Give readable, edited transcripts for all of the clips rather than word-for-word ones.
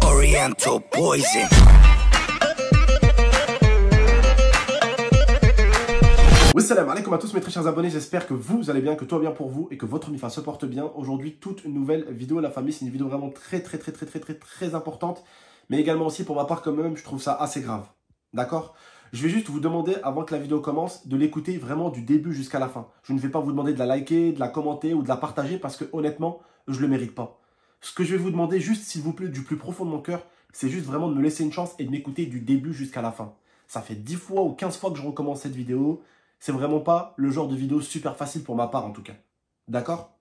Oriental poison. Oui, salam alaikum à tous mes très chers abonnés, j'espère que vous allez bien, que tout va bien pour vous et que votre MIFA se porte bien. Aujourd'hui, toute nouvelle vidéo, la famille, c'est une vidéo vraiment très importante, mais également aussi pour ma part quand même, je trouve ça assez grave. D'accord? Je vais juste vous demander, avant que la vidéo commence, de l'écouter vraiment du début jusqu'à la fin. Je ne vais pas vous demander de la liker, de la commenter ou de la partager parce que honnêtement, je ne le mérite pas. Ce que je vais vous demander juste, s'il vous plaît, du plus profond de mon cœur, c'est juste vraiment de me laisser une chance et de m'écouter du début jusqu'à la fin. Ça fait 10 fois ou 15 fois que je recommence cette vidéo. C'est vraiment pas le genre de vidéo super facile pour ma part en tout cas. D'accord?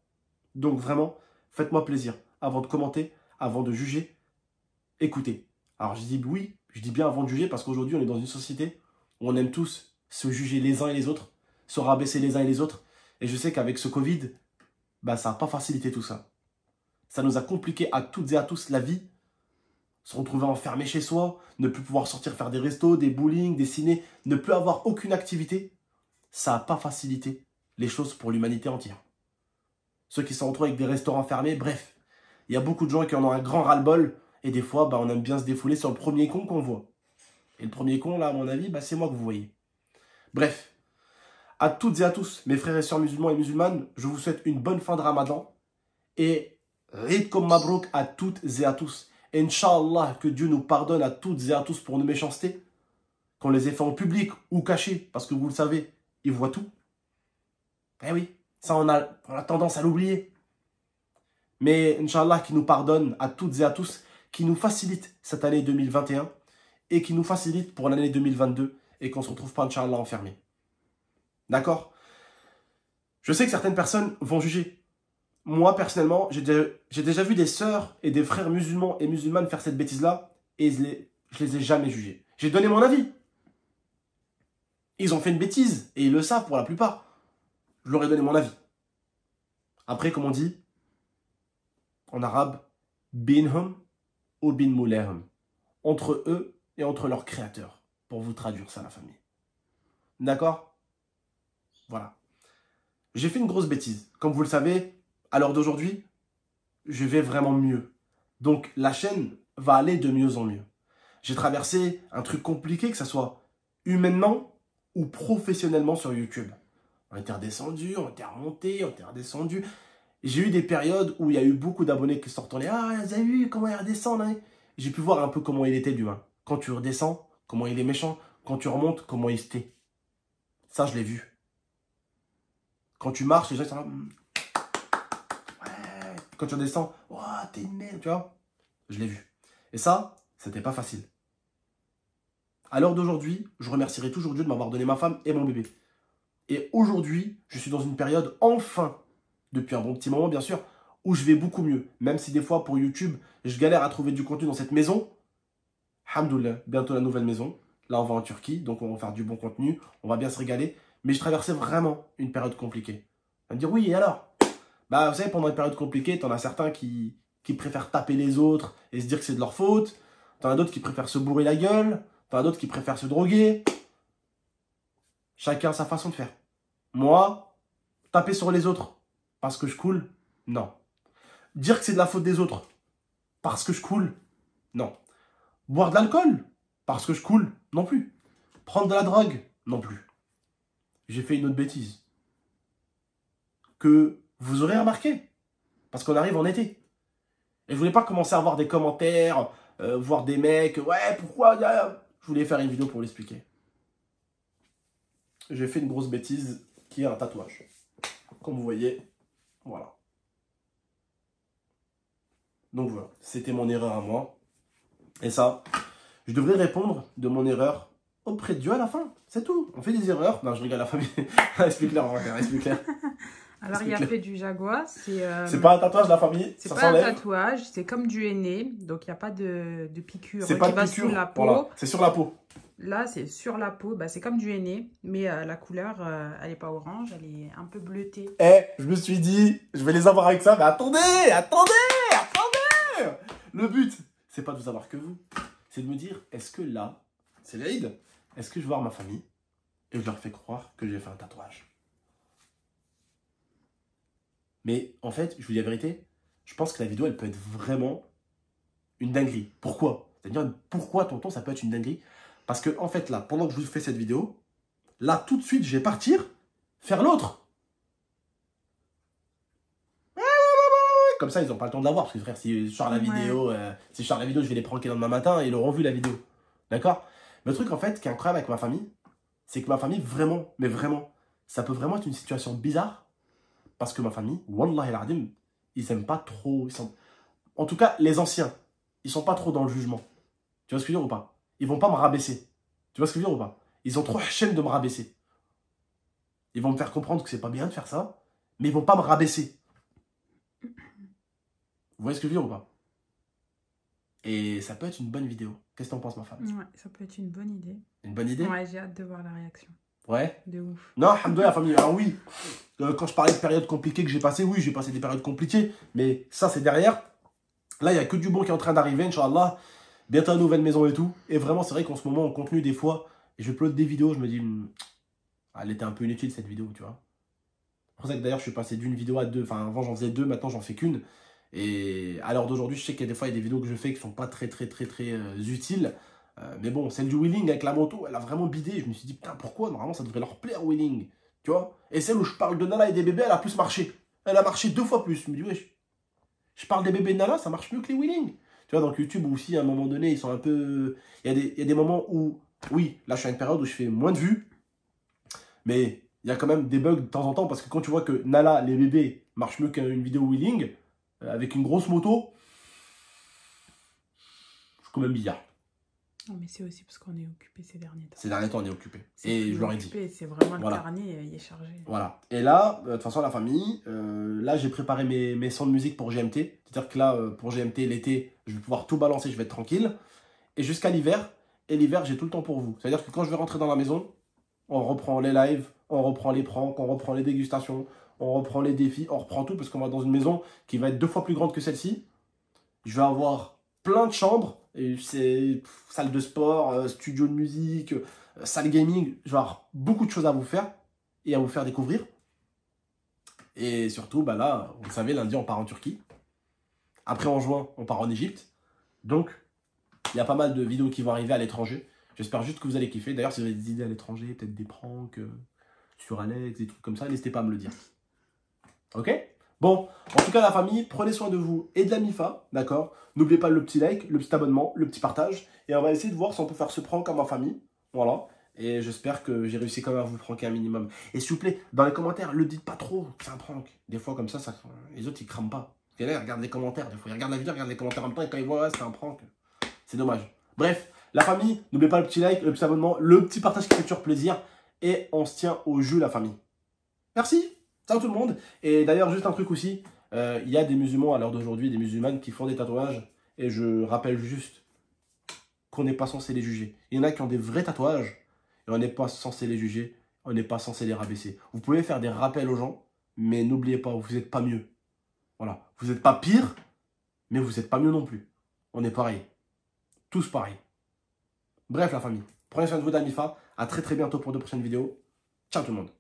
Donc vraiment, faites-moi plaisir. Avant de commenter, avant de juger, écoutez. Alors je dis oui, je dis bien avant de juger parce qu'aujourd'hui on est dans une société où on aime tous se juger les uns et les autres, se rabaisser les uns et les autres. Et je sais qu'avec ce Covid, ça n'a pas facilité tout ça. Ça nous a compliqué à toutes et à tous la vie. Se retrouver enfermé chez soi, ne plus pouvoir sortir faire des restos, des bowling, des ciné, ne plus avoir aucune activité. Ça n'a pas facilité les choses pour l'humanité entière. Ceux qui se retrouvent avec des restaurants fermés, bref. Il y a beaucoup de gens qui en ont un grand ras-le-bol. Et des fois, on aime bien se défouler sur le premier con qu'on voit. Et le premier con, là, à mon avis, c'est moi que vous voyez. Bref. À toutes et à tous, mes frères et sœurs musulmans et musulmanes, je vous souhaite une bonne fin de Ramadan. Et Eid comme Mabrouk à toutes et à tous. Inch'Allah, que Dieu nous pardonne à toutes et à tous pour nos méchancetés. Qu'on les ait fait en public ou cachés, parce que vous le savez, ils voient tout. Eh oui, ça on a tendance à l'oublier. Mais Inch'Allah qui nous pardonne à toutes et à tous, qui nous facilite cette année 2021 et qui nous facilite pour l'année 2022 et qu'on ne se retrouve pas Inch'Allah enfermé. D'accord? Je sais que certaines personnes vont juger. Moi personnellement, j'ai déjà vu des sœurs et des frères musulmans et musulmanes faire cette bêtise-là et je les ai jamais jugés. J'ai donné mon avis. Ils ont fait une bêtise et ils le savent pour la plupart. Je leur ai donné mon avis. Après, comme on dit en arabe, binhum ou bin moulehum. Entre eux et entre leur créateur. Pour vous traduire ça, la famille. D'accord? Voilà. J'ai fait une grosse bêtise. Comme vous le savez, à l'heure d'aujourd'hui, je vais vraiment mieux. Donc, la chaîne va aller de mieux en mieux. J'ai traversé un truc compliqué, que ce soit humainement ou professionnellement sur YouTube. On était redescendu, on était remonté, on était redescendu. J'ai eu des périodes où il y a eu beaucoup d'abonnés qui sont retournés. Ah, vous avez vu comment il redescend, hein? J'ai pu voir un peu comment il était l'humain. Quand tu redescends, comment il est méchant. Quand tu remontes, comment il se tait. Ça, je l'ai vu. Quand tu marches, les gens sont là. Ouais. Quand tu redescends, oh, t'es une merde, tu vois. Je l'ai vu. Et ça, c'était pas facile. À l'heure d'aujourd'hui, je remercierai toujours Dieu de m'avoir donné ma femme et mon bébé. Et aujourd'hui, je suis dans une période, enfin, depuis un bon petit moment bien sûr, où je vais beaucoup mieux. Même si des fois, pour YouTube, je galère à trouver du contenu dans cette maison. Alhamdoulilah, bientôt la nouvelle maison. Là, on va en Turquie, donc on va faire du bon contenu. On va bien se régaler. Mais je traversais vraiment une période compliquée. On va me dire, oui, et alors? Vous savez, pendant une période compliquée, t'en as certains qui préfèrent taper les autres et se dire que c'est de leur faute. T'en as d'autres qui préfèrent se bourrer la gueule. T'en as d'autres qui préfèrent se droguer. Chacun sa façon de faire. Moi, taper sur les autres parce que je coule, non. Dire que c'est de la faute des autres parce que je coule, non. Boire de l'alcool parce que je coule, non plus. Prendre de la drogue, non plus. J'ai fait une autre bêtise que vous aurez remarqué parce qu'on arrive en été. Et je voulais pas commencer à voir des commentaires, voir des mecs, ouais, pourquoi? Je voulais faire une vidéo pour l'expliquer. J'ai fait une grosse bêtise qui est un tatouage. Comme vous voyez, voilà. Donc voilà, c'était mon erreur à moi. Et ça, je devrais répondre de mon erreur auprès de Dieu à la fin. C'est tout. On fait des erreurs. Non, je rigole, la famille. Explique-leur, on va faire, explique-leur. Alors, il a fait du jaguar. C'est pas un tatouage, la famille. C'est pas un tatouage, c'est comme du henné. Donc, il n'y a pas de piqûre qui va sur la peau. Voilà. C'est sur la peau. Là, c'est sur la peau. C'est comme du henné. Mais la couleur, elle n'est pas orange. Elle est un peu bleutée. Je me suis dit, je vais les avoir avec ça. Mais attendez. Le but, c'est pas de vous avoir que vous. C'est de me dire, est-ce que là, c'est l'Aïd, est-ce que je vais voir ma famille et je leur fais croire que j'ai fait un tatouage? Mais en fait, je vous dis la vérité, je pense que la vidéo, elle peut être vraiment une dinguerie. Pourquoi? C'est-à-dire, pourquoi, tonton, ça peut être une dinguerie? Parce que, en fait, là, pendant que je vous fais cette vidéo, là, tout de suite, je vais partir faire l'autre. Comme ça, ils n'ont pas le temps de la voir. Parce que, frère, si je sors la vidéo, je vais les pranker le lendemain matin et ils auront vu la vidéo. D'accord? Le truc, en fait, qui est incroyable avec ma famille, c'est que ma famille, vraiment, mais vraiment, ça peut vraiment être une situation bizarre. Parce que ma famille, Wallah el-Adim, ils aiment pas trop. En tout cas, les anciens, ils sont pas trop dans le jugement. Tu vois ce que je veux dire ou pas? Ils vont pas me rabaisser. Tu vois ce que je veux dire ou pas? Ils ont trop chaîne de me rabaisser. Ils vont me faire comprendre que c'est pas bien de faire ça, mais ils vont pas me rabaisser. Vous voyez ce que je veux dire ou pas? Et ça peut être une bonne vidéo. Qu'est-ce que t'en penses, ma femme? Ouais, ça peut être une bonne idée. Une bonne idée? Ouais, j'ai hâte de voir la réaction. Ouais? De ouf. Non, alhamdoulilah, famille. Alors oui, quand je parlais de périodes compliquées que j'ai passées, oui, j'ai passé des périodes compliquées, mais ça, c'est derrière. Là, il n'y a que du bon qui est en train d'arriver, Inch'Allah. Bientôt une nouvelle maison et tout. Et vraiment, c'est vrai qu'en ce moment, en contenu, des fois, et je upload des vidéos, je me dis, elle était un peu inutile cette vidéo, tu vois. C'est pour ça que d'ailleurs, je suis passé d'une vidéo à deux. Enfin, avant, j'en faisais deux, maintenant, j'en fais qu'une. Et à l'heure d'aujourd'hui, je sais qu'il y a des fois, il y a des vidéos que je fais qui sont pas très utiles. Mais bon, celle du wheeling avec la moto, elle a vraiment bidé. Je me suis dit, putain, pourquoi? Normalement, ça devrait leur plaire, wheeling. Tu vois? Et celle où je parle de Nala et des bébés, elle a plus marché. Elle a marché 2 fois plus. Je me dis, wesh, je parle des bébés de Nala, ça marche mieux que les wheeling. Tu vois, donc YouTube aussi, à un moment donné, ils sont un peu... Il y a des moments où, oui, là, je suis à une période où je fais moins de vues. Mais il y a quand même des bugs de temps en temps. Parce que quand tu vois que Nala, les bébés, marchent mieux qu'une vidéo wheeling, avec une grosse moto, c'est quand même bizarre. Non, mais c'est aussi parce qu'on est occupé ces derniers temps. Ces derniers temps, on est occupé. Et je leur ai dit. C'est vraiment le Voilà. carnet, il est chargé. Voilà. Et là, de toute façon, la famille, là, j'ai préparé mes sons de musique pour GMT. C'est-à-dire que là, pour GMT, l'été, je vais pouvoir tout balancer, je vais être tranquille. Et jusqu'à l'hiver. Et l'hiver, j'ai tout le temps pour vous. C'est-à-dire que quand je vais rentrer dans la maison, on reprend les lives, on reprend les pranks, on reprend les dégustations, on reprend les défis, on reprend tout parce qu'on va dans une maison qui va être 2 fois plus grande que celle-ci. Je vais avoir plein de chambres, et c'est salle de sport, studio de musique, salle gaming. Je vais avoir beaucoup de choses à vous faire et à vous faire découvrir. Et surtout, bah là, vous le savez, lundi, on part en Turquie. Après, en juin, on part en Égypte. Donc, il y a pas mal de vidéos qui vont arriver à l'étranger. J'espère juste que vous allez kiffer. D'ailleurs, si vous avez des idées à l'étranger, peut-être des pranks sur Alex, des trucs comme ça, n'hésitez pas à me le dire. Ok? Bon, en tout cas, la famille, prenez soin de vous et de la MIFA, d'accord? N'oubliez pas le petit like, le petit abonnement, le petit partage. Et on va essayer de voir si on peut faire ce prank à ma famille. Voilà. Et j'espère que j'ai réussi quand même à vous pranker un minimum. Et s'il vous plaît, dans les commentaires, le dites pas trop, c'est un prank. Des fois, comme ça, les autres, ils crament pas. Parce que là, ils regardent les commentaires. Des fois, ils regardent la vidéo, ils regardent les commentaires en même temps. Et quand ils voient, ouais, c'est un prank, c'est dommage. Bref, la famille, n'oubliez pas le petit like, le petit abonnement, le petit partage qui fait toujours plaisir. Et on se tient au jeu, la famille. Merci. Ciao tout le monde. Et d'ailleurs, juste un truc aussi, il y a des musulmans à l'heure d'aujourd'hui, des musulmanes qui font des tatouages. Et je rappelle juste qu'on n'est pas censé les juger. Il y en a qui ont des vrais tatouages et on n'est pas censé les juger, on n'est pas censé les rabaisser. Vous pouvez faire des rappels aux gens, mais n'oubliez pas, vous n'êtes pas mieux. Voilà, vous n'êtes pas pire, mais vous n'êtes pas mieux non plus. On est pareil. Tous pareils. Bref la famille, prenez soin de vous d'Amifa. À très bientôt pour de prochaines vidéos. Ciao tout le monde.